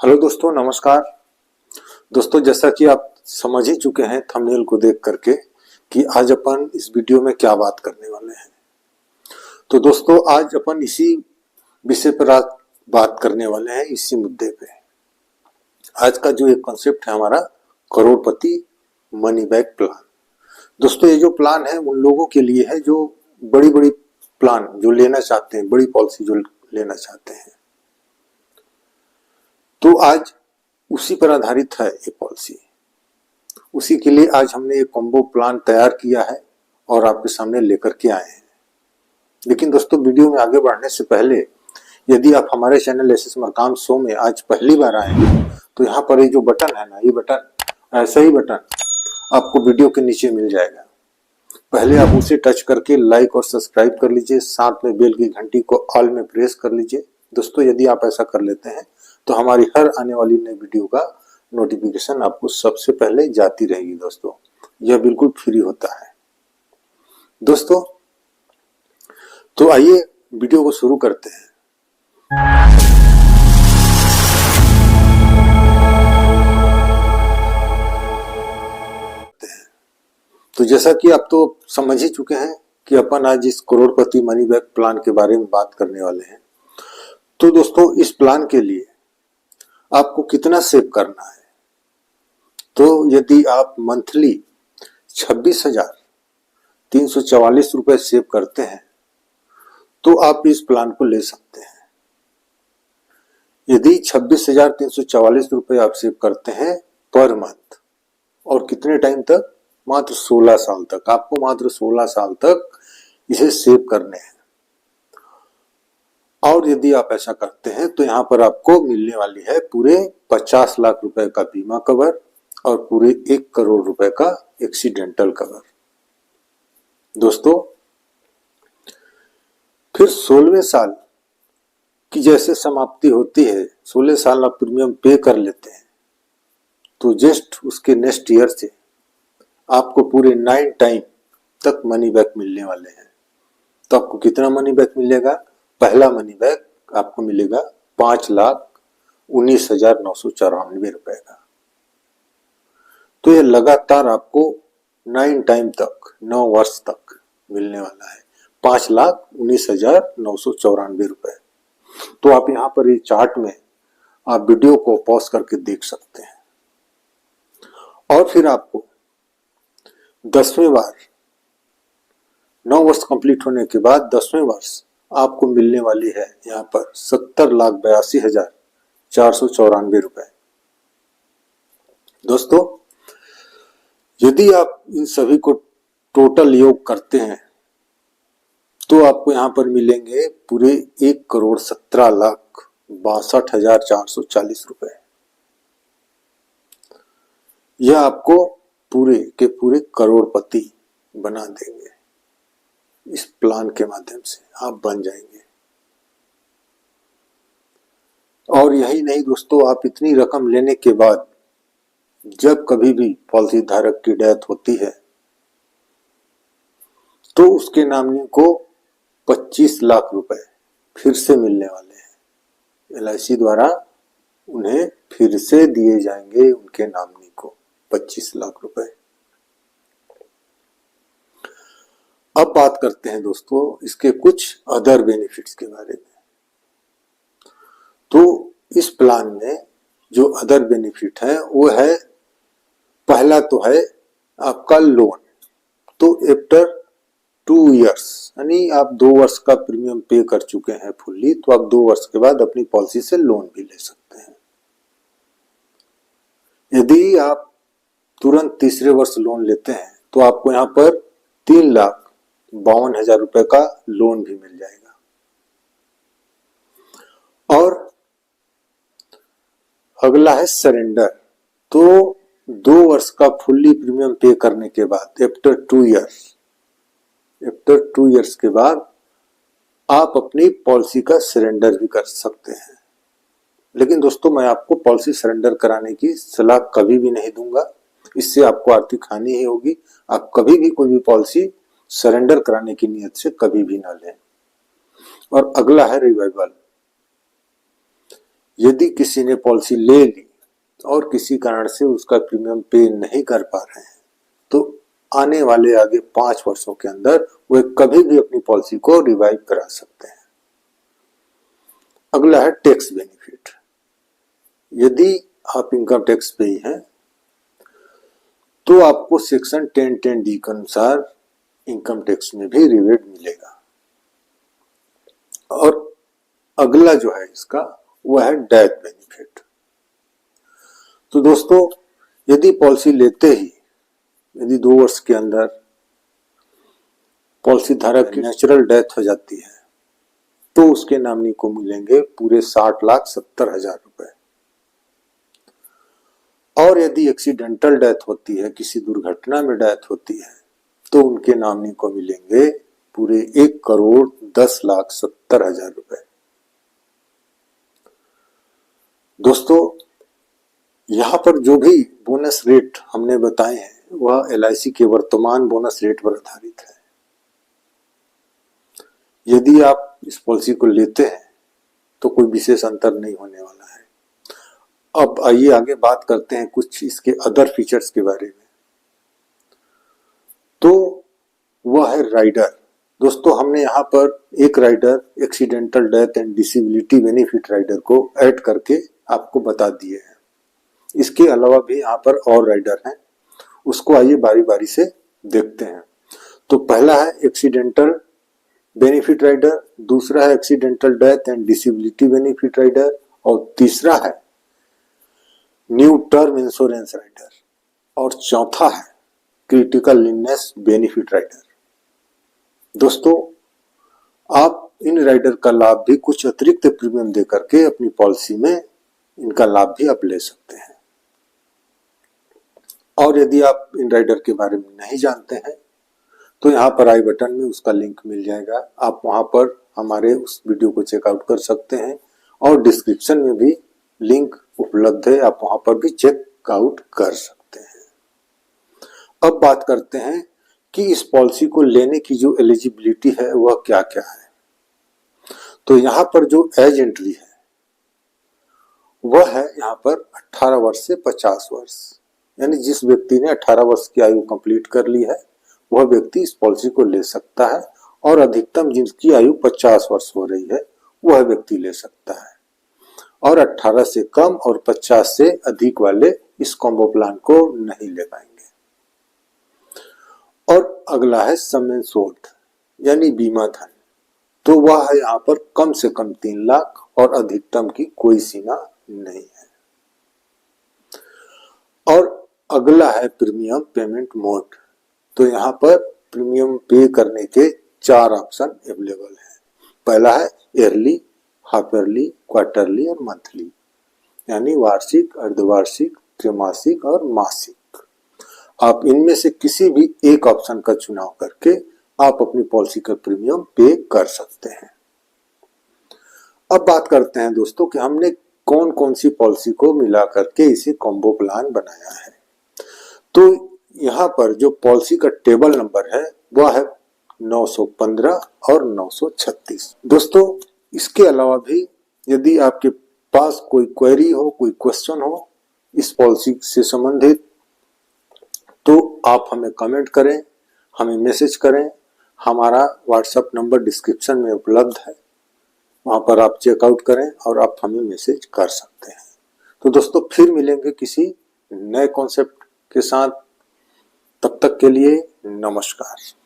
Hello दोस्तों, नमस्कार। दोस्तों, जैसा कि आप समझ ही चुके हैं थंबनेल को देख करके कि आज अपन इस वीडियो में क्या बात करने वाले हैं। तो दोस्तों, आज अपन इसी विषय पर आज बात करने वाले हैं, इसी मुद्दे पे। आज का जो एक कॉन्सेप्ट है हमारा, करोड़पति मनी बैक प्लान। दोस्तों, ये जो प्लान है उन लोगों के लिए है जो बड़ी बड़ी प्लान जो लेना चाहते हैं, बड़ी पॉलिसी जो लेना चाहते हैं। तो आज उसी पर आधारित है ये पॉलिसी। उसी के लिए आज हमने एक कॉम्बो प्लान तैयार किया है और आपके सामने लेकर के आए हैं। लेकिन दोस्तों, वीडियो में आगे बढ़ने से पहले यदि आप हमारे चैनल एसएस मरकाम शो में आज पहली बार आए हैं तो यहाँ पर ये जो बटन है ना, ये बटन, ऐसा ही बटन आपको वीडियो के नीचे मिल जाएगा। पहले आप उसे टच करके लाइक और सब्सक्राइब कर लीजिए, साथ में बेल की घंटी को ऑल में प्रेस कर लीजिए। दोस्तों, यदि आप ऐसा कर लेते हैं तो हमारी हर आने वाली नई वीडियो का नोटिफिकेशन आपको सबसे पहले जाती रहेगी। दोस्तों, यह बिल्कुल फ्री होता है। दोस्तों, तो आइए वीडियो को शुरू करते हैं। तो जैसा कि आप तो समझ ही चुके हैं कि अपन आज इस करोड़पति मनी बैक प्लान के बारे में बात करने वाले हैं। तो दोस्तों, इस प्लान के लिए आपको कितना सेव करना है? तो यदि आप मंथली 26,344 रुपए सेव करते हैं तो आप इस प्लान को ले सकते हैं। यदि 26,344 रुपए आप सेव करते हैं पर मंथ, और कितने टाइम तक? मात्र 16 साल तक। आपको मात्र 16 साल तक इसे सेव करने हैं। और यदि आप ऐसा करते हैं तो यहाँ पर आपको मिलने वाली है पूरे 50 लाख रुपए का बीमा कवर और पूरे 1 करोड़ रुपए का एक्सीडेंटल कवर। दोस्तों, फिर 16वें साल की जैसे समाप्ति होती है, 16 साल आप प्रीमियम पे कर लेते हैं, तो जस्ट उसके नेक्स्ट ईयर से आपको पूरे 9 टाइम तक मनी बैक मिलने वाले हैं। तो आपको कितना मनी बैक मिलेगा? पहला मनी बैक आपको मिलेगा 5,19,994 रुपए का। तो ये लगातार आपको 9 टाइम तक, 9 वर्ष तक मिलने वाला है, 5,19,994 रुपए। तो आप यहाँ पर ये चार्ट में आप वीडियो को पॉज करके देख सकते हैं। और फिर आपको 10वें बार, 9 वर्ष कंप्लीट होने के बाद 10वें वर्ष आपको मिलने वाली है यहाँ पर 70,82,494 रुपए। दोस्तों, यदि आप इन सभी को टोटल योग करते हैं तो आपको यहाँ पर मिलेंगे पूरे 1,17,62,440 रुपए। यह आपको पूरे के पूरे करोड़पति बना देंगे। इस प्लान के माध्यम से आप बन जाएंगे। और यही नहीं दोस्तों, आप इतनी रकम लेने के बाद जब कभी भी पॉलिसी धारक की डेथ होती है तो उसके नॉमिनी को 25 लाख रुपए फिर से मिलने वाले हैं। LIC द्वारा उन्हें फिर से दिए जाएंगे, उनके नॉमिनी को 25 लाख रुपए। अब बात करते हैं दोस्तों इसके कुछ अदर बेनिफिट्स के बारे में। तो इस प्लान में जो अदर बेनिफिट है वो है, पहला तो है आपका लोन। तो आफ्टर 2 इयर्स, यानी आप 2 वर्ष का प्रीमियम पे कर चुके हैं फुल्ली, तो आप 2 वर्ष के बाद अपनी पॉलिसी से लोन भी ले सकते हैं। यदि आप तुरंत तीसरे वर्ष लोन लेते हैं तो आपको यहाँ पर 3,52,000 रुपए का लोन भी मिल जाएगा। और अगला है सरेंडर। तो 2 वर्ष का फुल्ली प्रीमियम पे करने के बाद आफ्टर 2 इयर्स के बाद आप अपनी पॉलिसी का सरेंडर भी कर सकते हैं। लेकिन दोस्तों, मैं आपको पॉलिसी सरेंडर कराने की सलाह कभी भी नहीं दूंगा। इससे आपको आर्थिक हानि ही होगी। आप कभी भी कोई भी पॉलिसी सरेंडर कराने की नियत से कभी भी ना लें। और अगला है रिवाइवल। यदि किसी ने पॉलिसी ले ली और किसी कारण से उसका प्रीमियम पे नहीं कर पा रहे हैं तो आने वाले आगे 5 वर्षों के अंदर वे कभी भी अपनी पॉलिसी को रिवाइव करा सकते हैं। अगला है टैक्स बेनिफिट। यदि आप इनकम टैक्स पेई हैं तो आपको सेक्शन 1010D के अनुसार इनकम टैक्स में भी रिबेट मिलेगा। और अगला जो है इसका वह है डेथ बेनिफिट। तो दोस्तों, यदि पॉलिसी लेते ही यदि 2 वर्ष के अंदर पॉलिसी धारक की नेचुरल डेथ हो जाती है तो उसके नॉमिनी को मिलेंगे पूरे 60,70,000 रुपए। और यदि एक्सीडेंटल डेथ होती है, किसी दुर्घटना में डेथ होती है, तो उनके नॉमिनी को मिलेंगे पूरे 1,10,70,000 रुपए। दोस्तों, यहां पर जो भी बोनस रेट हमने बताए हैं वह LIC के वर्तमान बोनस रेट पर आधारित है। यदि आप इस पॉलिसी को लेते हैं तो कोई विशेष अंतर नहीं होने वाला है। अब आइए आगे बात करते हैं कुछ इसके अदर फीचर्स के बारे में। तो वह है राइडर। दोस्तों, हमने यहाँ पर एक rider accidental death and disability benefit rider को ऐड करके आपको बता दिए हैं। इसके अलावा भी यहाँ पर और राइडर हैं, उसको आइए बारी बारी से देखते हैं। तो पहला है एक्सीडेंटल बेनिफिट राइडर, दूसरा है accidental death and disability benefit rider और तीसरा है न्यू टर्म इंश्योरेंस राइडर और चौथा है क्रिटिकल इलनेस बेनिफिट राइडर। दोस्तों, आप इन राइडर का लाभ भी कुछ अतिरिक्त प्रीमियम दे करके अपनी पॉलिसी में इनका लाभ भी आप ले सकते हैं। और यदि आप इन राइडर के बारे में नहीं जानते हैं तो यहाँ पर आई बटन में उसका लिंक मिल जाएगा। आप वहां पर हमारे उस वीडियो को चेकआउट कर सकते हैं और डिस्क्रिप्शन में भी लिंक उपलब्ध है, आप वहां पर भी चेकआउट कर सकते हैं। अब बात करते हैं कि इस पॉलिसी को लेने की जो एलिजिबिलिटी है वह क्या क्या है। तो यहाँ पर जो एज एंट्री है वह है यहाँ पर 18 वर्ष से 50 वर्ष, यानी जिस व्यक्ति ने 18 वर्ष की आयु कंप्लीट कर ली है वह व्यक्ति इस पॉलिसी को ले सकता है और अधिकतम जिसकी आयु 50 वर्ष हो रही है वह व्यक्ति ले सकता है। और 18 से कम और 50 से अधिक वाले इस कॉम्बो प्लान को नहीं ले पाएंगे। और अगला है सम इंश्योर्ड यानी बीमा धन। तो वह है यहाँ पर कम से कम 3 लाख और अधिकतम की कोई सीमा नहीं है। और अगला है प्रीमियम पेमेंट मोड। तो यहाँ पर प्रीमियम पे करने के 4 ऑप्शन अवेलेबल हैं। पहला है ईयरली, हाफ ईयरली, क्वार्टरली और मंथली, यानी वार्षिक, अर्धवार्षिक, त्रैमासिक और मासिक। आप इनमें से किसी भी एक ऑप्शन का चुनाव करके आप अपनी पॉलिसी का प्रीमियम पे कर सकते हैं। अब बात करते हैं दोस्तों कि हमने कौन कौन सी पॉलिसी को मिला करके इसे कॉम्बो प्लान बनाया है। तो यहाँ पर जो पॉलिसी का टेबल नंबर है वह है 915 और 936। दोस्तों, इसके अलावा भी यदि आपके पास कोई क्वेरी हो, कोई क्वेश्चन हो इस पॉलिसी से संबंधित, तो आप हमें कमेंट करें, हमें मैसेज करें। हमारा व्हाट्सएप नंबर डिस्क्रिप्शन में उपलब्ध है, वहां पर आप चेकआउट करें और आप हमें मैसेज कर सकते हैं। तो दोस्तों, फिर मिलेंगे किसी नए कॉन्सेप्ट के साथ। तब तक के लिए नमस्कार।